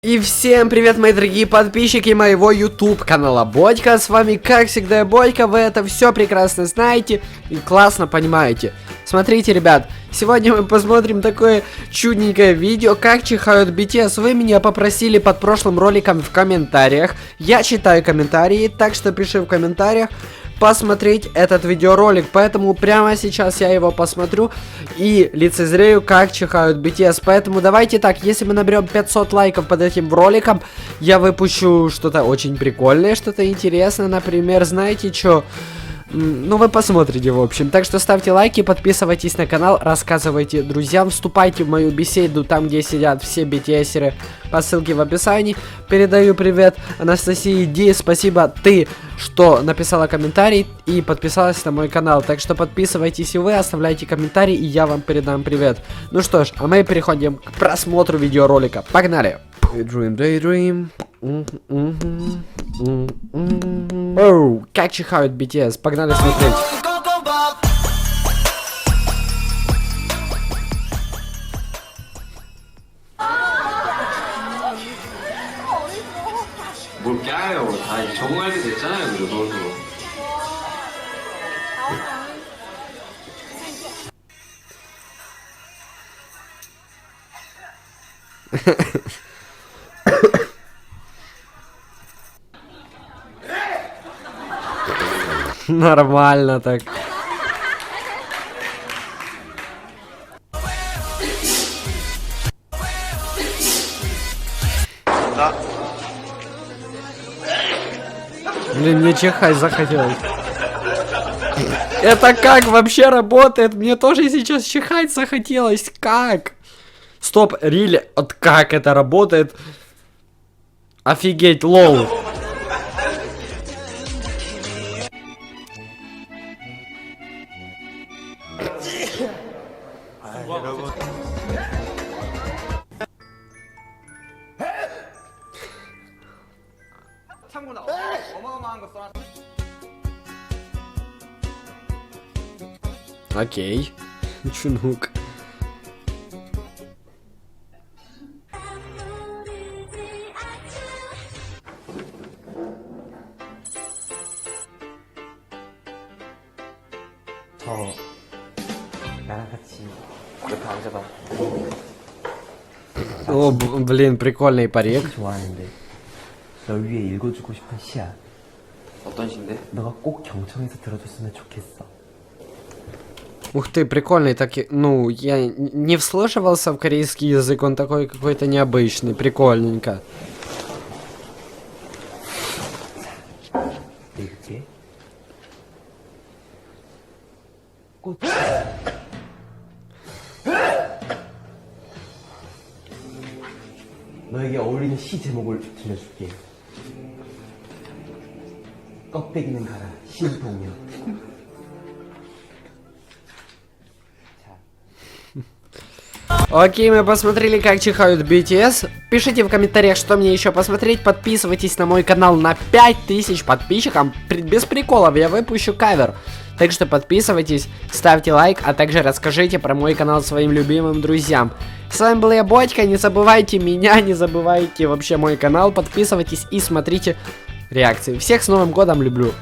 И всем привет, мои дорогие подписчики моего YouTube канала Бодька. С вами, как всегда, Бодька. Вы это все прекрасно знаете и классно понимаете. Смотрите, ребят, сегодня мы посмотрим такое чудненькое видео, как чихают BTS. Вы меня попросили под прошлым роликом в комментариях. Я читаю комментарии, так что пиши в комментариях посмотреть этот видеоролик, поэтому прямо сейчас я его посмотрю и лицезрею, как чихают BTS. Поэтому давайте так, если мы наберем 500 лайков под этим роликом, я выпущу что-то очень прикольное, что-то интересное, например, знаете что? Ну, вы посмотрите, в общем. Так что ставьте лайки, подписывайтесь на канал, рассказывайте друзьям, вступайте в мою беседу, там, где сидят все BTS-еры, по ссылке в описании. Передаю привет Анастасии Ди, спасибо ты, что написала комментарий и подписалась на мой канал. Так что подписывайтесь и вы, оставляйте комментарий, и я вам передам привет. Ну что ж, а мы переходим к просмотру видеоролика. Погнали! Daydream. Оу, как чихают BTS, погнали смотреть. 뭘 까요? 다 적응하게 됐잖아요, 그래도 서로. Нормально так. Блин, мне чихать захотелось. Это как вообще работает? Мне тоже сейчас чихать захотелось. Как? Стоп, рили, вот как это работает? Офигеть, лоу. Окей. Чунук. 나랑 같이 옆에 앉아봐. О, блин, прикольный парик. 좋아하는데 널 위해 읽어주고 싶은 시야. 어떤 신데? 너가 꼭 경청해서 들어줬으면 좋겠어. Ух ты, прикольный, так, ну, я не вслушивался в корейский язык, он такой какой-то необычный, прикольненько. 읽을게. 꽃. 너에게 어울리는 시 제목을 들려줄게. 껍데기는 가라, 신동요. Окей, мы посмотрели, как чихают BTS. Пишите в комментариях, что мне еще посмотреть. Подписывайтесь на мой канал на 5000 подписчиков. Без приколов я выпущу кавер. Так что подписывайтесь, ставьте лайк, а также расскажите про мой канал своим любимым друзьям. С вами был я, Бодька. Не забывайте меня, не забывайте вообще мой канал. Подписывайтесь и смотрите реакции. Всех с Новым годом, люблю.